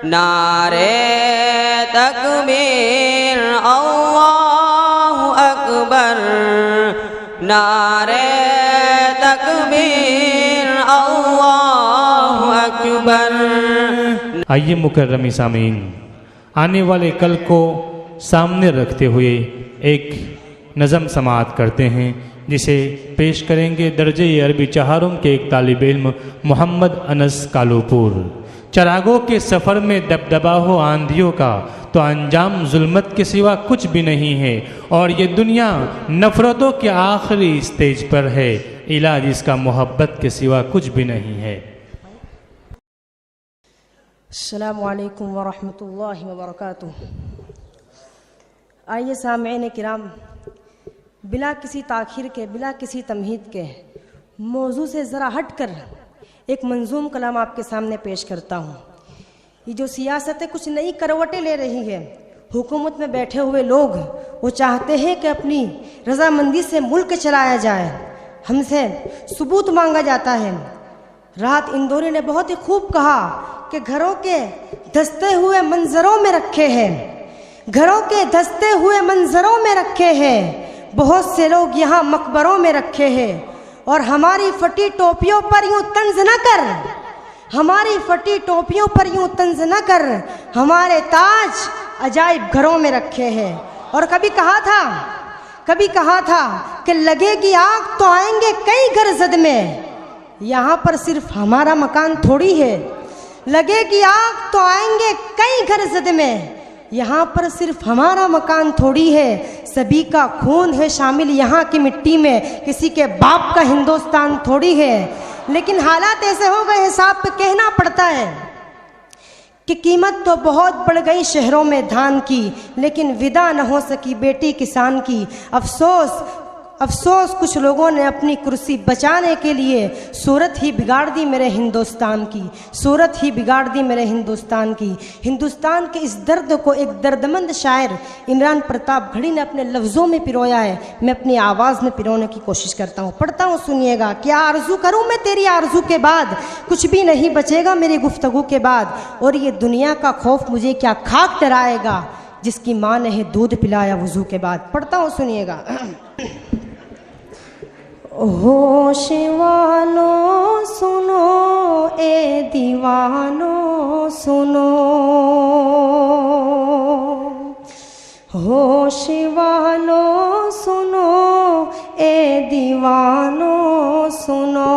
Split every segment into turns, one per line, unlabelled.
नारे तकबीर अल्लाहु अकबर, नारे तकबीर अल्लाहु अकबर।
आइए मुकर्रमी सामीन, आने वाले कल को सामने रखते हुए एक नज़म समाअत करते हैं जिसे पेश करेंगे दर्जे अरबी चहारुम के एक तालिब इल्म मोहम्मद अनस कालूपुर। चरागों के सफ़र में दबदबा हो आंधियों का, तो अंजाम जुल्मत के सिवा कुछ भी नहीं है, और ये दुनिया नफ़रतों के आखिरी स्टेज पर है, इलाज इसका मोहब्बत के सिवा कुछ भी नहीं है।
अस्सलामु अलैकुम वरहमतुल्लाहि वबरकातुह। आइए सामईन किराम, बिला किसी ताख़ीर के, बिला किसी तमहीद के मौजू से ज़रा हट कर एक मंजूम कलाम आपके सामने पेश करता हूँ। ये जो सियासत है कुछ नई करवटें ले रही है। हुकूमत में बैठे हुए लोग वो चाहते हैं कि अपनी रजामंदी से मुल्क चलाया जाए, हमसे सबूत मांगा जाता है। राहत इंदौरी ने बहुत ही खूब कहा कि घरों के धंसते हुए मंजरों में रखे हैं, घरों के धंसते हुए मंजरों में रखे हैं, बहुत से लोग यहाँ मकबरों में रखे हैं, और हमारी फटी टोपियों पर यूं तंज न कर, हमारी फटी टोपियों पर यूं तंज न कर, हमारे ताज अजाइब घरों में रखे हैं। और कभी कहा था कि लगेगी आग तो आएंगे कई घर जद में, यहाँ पर सिर्फ हमारा मकान थोड़ी है। लगेगी आग तो आएंगे कई घर जद में, यहाँ पर सिर्फ हमारा मकान थोड़ी है। सभी का खून है शामिल यहाँ की मिट्टी में, किसी के बाप का हिंदुस्तान थोड़ी है। लेकिन हालात ऐसे हो गए, हिसाब पे कहना पड़ता है कि कीमत तो बहुत बढ़ गई शहरों में धान की, लेकिन विदा न हो सकी बेटी किसान की। अफसोस कुछ लोगों ने अपनी कुर्सी बचाने के लिए सूरत ही बिगाड़ दी मेरे हिंदुस्तान की, सूरत ही बिगाड़ दी मेरे हिंदुस्तान की। हिंदुस्तान के इस दर्द को एक दर्दमंद शायर इमरान प्रताप घड़ी ने अपने लफ्ज़ों में पिरोया है, मैं अपनी आवाज़ में पिरोने की कोशिश करता हूँ, पढ़ता हूँ, सुनिएगा। क्या आरज़ू करूँ मैं तेरी आरज़ू के बाद, कुछ भी नहीं बचेगा मेरी गुफ्तगू के बाद, और ये दुनिया का खौफ मुझे क्या खाक डराएगा, जिसकी माँ ने है दूध पिलाया वज़ू के बाद। पढ़ता हूँ, सुनिएगा। होश वालों सुनो, ए दीवानों सुनो, होश वालों सुनो, ए दीवानों सुनो,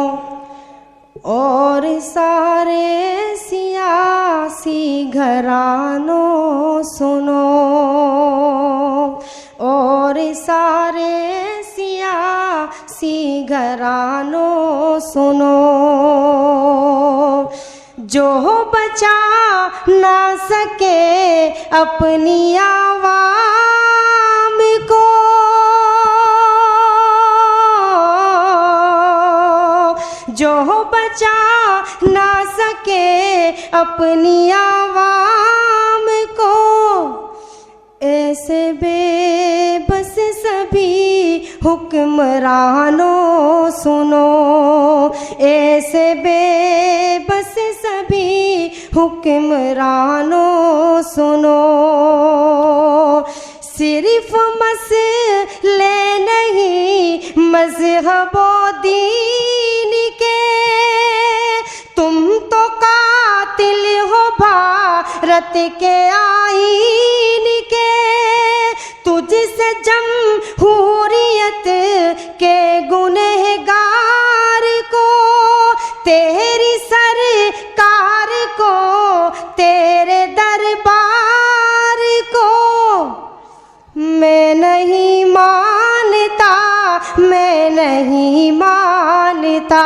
और सारे सियासी घरानों सुनो, और सारे सियासी घरानों सुनो। जो बचा ना सके अपनी आवाम को, जो बचा ना सके अपनी आवाम को, ऐसे बेबस सभी हुक्मरानों सुनो, ऐसे बेबस सभी हुक्मरानों सुनो। सिर्फ मसले नहीं मज़हबो दीन के, तुम तो कातिल हो भारत के आईन के, तुझसे जमहूरियत के गुनहगार को, तेरी सरकार को, तेरे दरबार को मैं नहीं मानता, मैं नहीं मानता।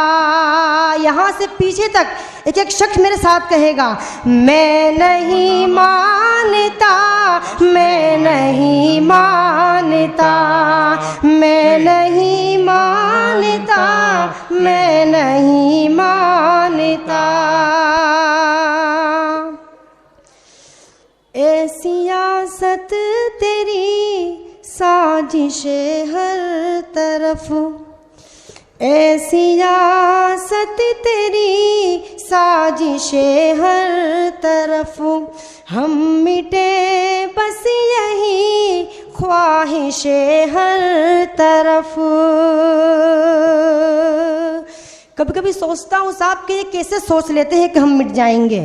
यहाँ से पीछे तक एक एक शख्स मेरे साथ कहेगा, मैं नहीं मानता, मैं नहीं मानता, मैं नहीं मानता, मैं नहीं मानता। ए सियासत तेरी साजिशें हर तरफ, ए सियासत तेरी साजिशें हर तरफ, हम मिटे बस यही ख्वाहिशें हर तरफ। कभी कभी सोचता हूँ साहब कि ये कैसे सोच लेते हैं कि हम मिट जाएंगे।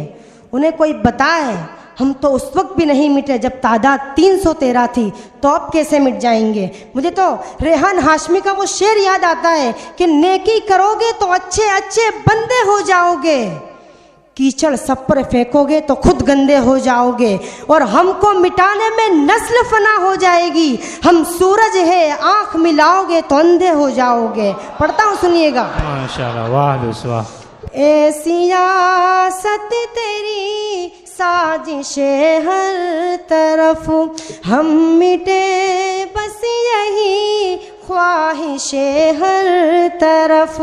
उन्हें कोई बताए, हम तो उस वक्त भी नहीं मिटे जब तादाद 313 थी, तो अब कैसे मिट जाएंगे। मुझे तो रेहान हाशमी का वो शेर याद आता है कि नेकी करोगे तो अच्छे अच्छे बंदे हो जाओगे, कीचड़ सब पर फेंकोगे तो खुद गंदे हो जाओगे, और हमको मिटाने में नस्ल फना हो जाएगी। हम सूरज है, आंख मिलाओगे तो अंधे हो जाओगे। पढ़ता हूँ, सुनिएगा।
माशाल्लाह, वाह वाह।
ए सियासत तेरी साजिशें हर तरफ, हम मिटे बस यही ख्वाहिशें हर तरफ।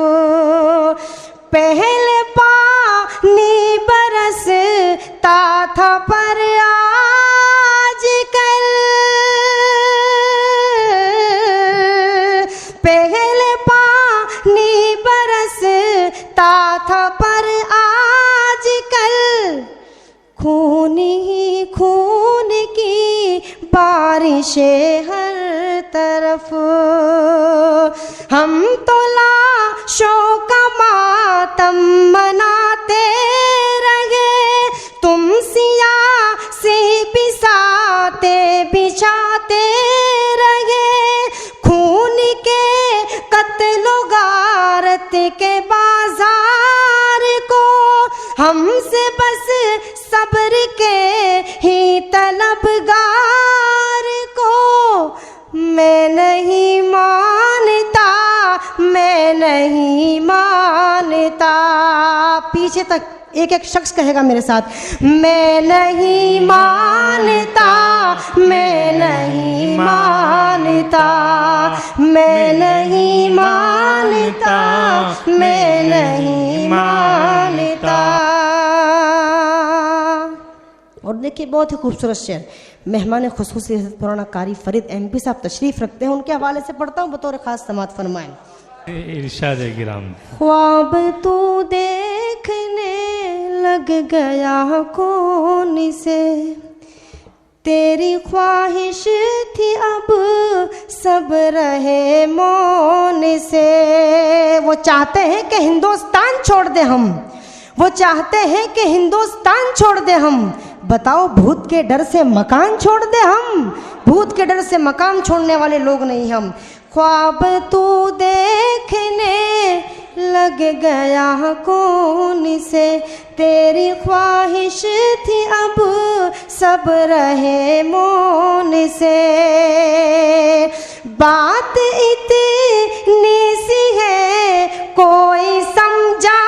पहले पानी बरसता था पर आज कल, पहले पानी बरसता था पर आज कल खून ही खून की बारिशें हर तरफ। हम तो लाशों का मातम मनाते रहे, तुम सियासी बिसाते बिछाते रहे। खून के कत्लो गारत के बाजार को हमसे बस सब्र के ही तलबगार को मैं नहीं मानता, मैं नहीं मानता। पीछे तक एक एक शख्स कहेगा मेरे साथ, मैं नहीं मानता, मैं नहीं मानता, मैं नहीं मानता, मैं नहीं मानता। और देखिए बहुत ही खूबसूरत शेर, मेहमान खुसूसी पुराना कारी फरीद MP साहब तशरीफ रखते हैं, उनके हवाले से पढ़ता हूँ, बतौर खास समात फरमाएं।
इरशाद गिराम।
ख्वाब तू देखने लग गया कौन से, तेरी ख्वाहिश थी अब सब रहे मौन से। वो चाहते हैं कि हिंदुस्तान छोड़ दे हम, वो चाहते हैं कि हिंदुस्तान छोड़ दे हम। बताओ भूत के डर से मकान छोड़ दे हम, भूत के डर से मकान छोड़ने वाले लोग नहीं हम। ख्वाब तू देखने लग गया कौन से, तेरी ख्वाहिश थी अब सब रहे मौन से। बात इतनी सी है कोई समझाइए,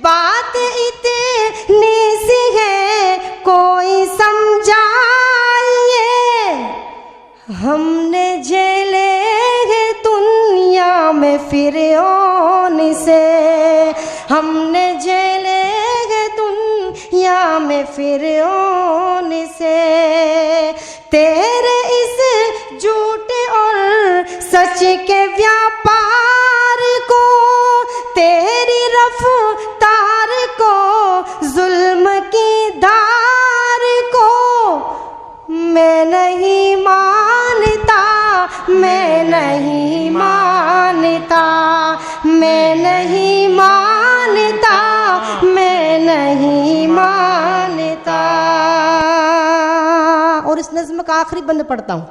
बात इतनी सी है कोई समझाइए। हमने झेले हैं दुनिया में फिरौन से, हमने झेले हैं दुनिया में फिरौन से। तेरे इस झूठ और सच के व्यापार को, तेरी रफ्तार को, जुल्म की धार को मैं नहीं मानता, मैं नहीं मानता, मैं नहीं मानता, मैं नहीं मानता। और इस नज़्म का आखिरी बंद पढ़ता हूँ।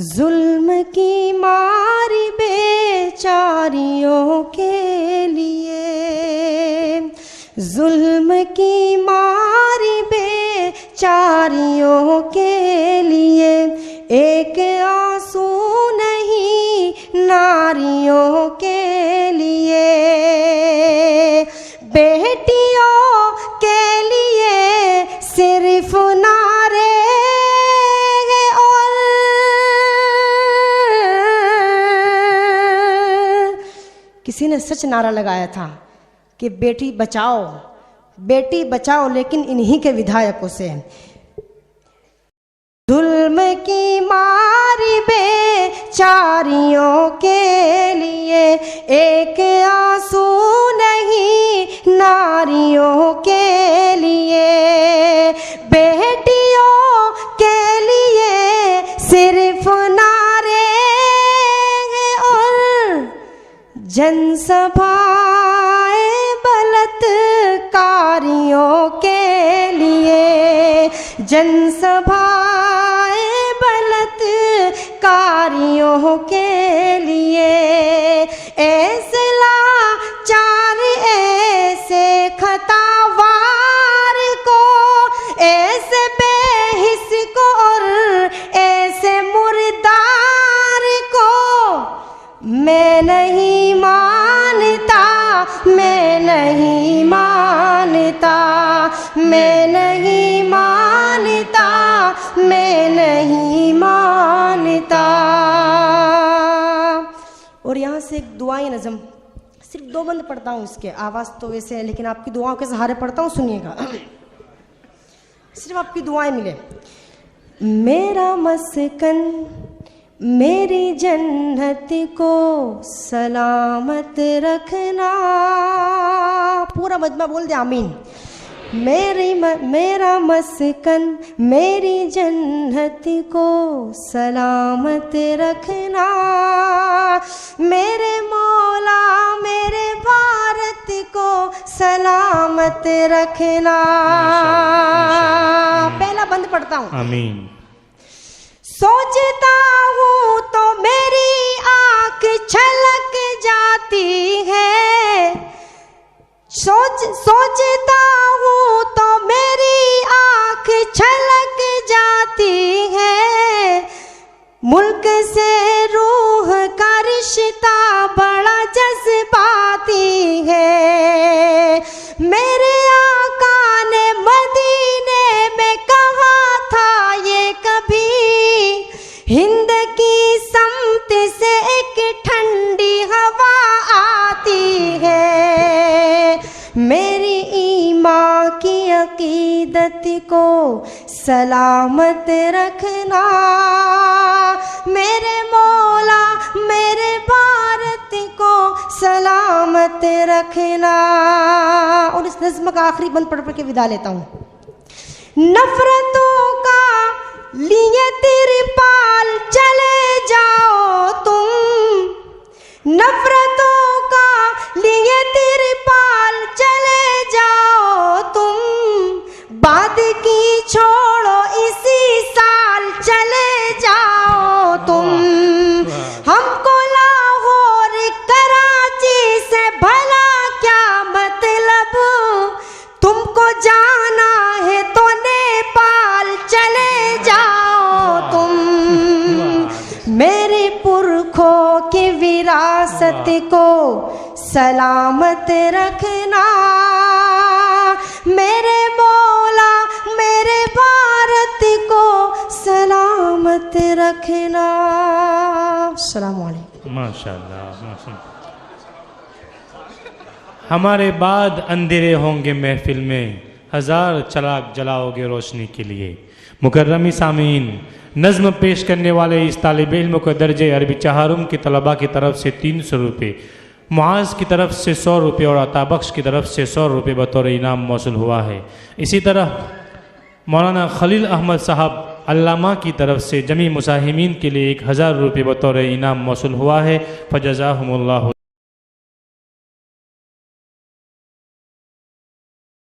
जुल्म की मारी बेचारियों के लिए, जुल्म की मारी बेचारियों के लिए, एक आंसू नहीं नारियों के लिए। बेटियों के लिए सिर्फ नारे और किसी ने सच नारा लगाया था कि बेटी बचाओ, बेटी बचाओ, लेकिन इन्हीं के विधायकों से। जुल्म की मारी बेचारियों के लिए एक आंसू नहीं नारियों के लिए, बेटियों के लिए सिर्फ नारे और जनसभाएं बलात्कारियों के लिए, जनसभाएं बलात्कारियों के लिए। ऐसे लाचार ऐसे खतावार को, ऐसे बेहिस को और ऐसे मुर्दार को मैं नहीं मानता, मैं नहीं मानता, मैं नहीं मानता, मैं नहीं मानता। और यहाँ से एक दुआएं नज़म, सिर्फ 2 बंद पढ़ता हूँ, इसके आवाज़ तो वैसे है लेकिन आपकी दुआओं के सहारे पढ़ता हूँ, सुनिएगा। सिर्फ आपकी दुआएं मिले। मेरा मस्कन मेरी जन्नत को सलामत रखना, पूरा मजमा बोल दे आमीन। मेरा मस्कन मेरी जन्नत को सलामत रखना, मेरे मौला मेरे भारत को सलामत रखना। पहला बंद पढ़ता हूँ,
आमीन।
सोचता हूँ तो मेरी आँख छलक जाती है, सोचता हूँ तो मेरी आँख छलक जाती है। मुल्क से रूह का रिश्ता बड़ा जज्बाती है। मेरे आका ने मदीने में कहा था ये कभी, हिंद की समत से एक ठंडी हवा आती है। मेरी ईमान की अकीदत को सलामत रखना, मेरे मौला मेरे भारत को सलामत रखना। और इस नज़्म का आखिरी बंद पढ़ के विदा लेता हूँ। नफरतों का लिए तिरपाल चले जाओ तुम, नफरतों का लिए तिरपाल चले जाओ तुम, बाद की छोड़ो इसी साल चले जाओ तुम। हमको लाहौर कराची से भला क्या मतलब, तुमको जाना है तो नेपाल चले जाओ तुम। मेरे पुरखों की विरासत को सलामत रखना, मेरे मौला मेरे भारत को सलामत रखना। अस्सलामु अलैकुम।
माशाअल्लाह, माशाअल्लाह। हमारे बाद अंधेरे होंगे महफिल में, 1000 चराग जलाओगे रोशनी के लिए। मुकर्रमी सामीन, नज़्म पेश करने वाले इस तालिब इल्म को दर्जे अरबी चहारुम की तलबा की तरफ से 300 रुपये, मुआज़ की तरफ से 100 रुपये और अताबख्श की तरफ से 100 रुपये बतौर इनाम मौसूल हुआ है। इसी तरह मौलाना खलील अहमद साहब अल्लामा की तरफ से जमी मुसाहिमीन के लिए 1000 रुपये बतौर इनाम मौसूल हुआ है। फजज़ाहुमुल्लाह।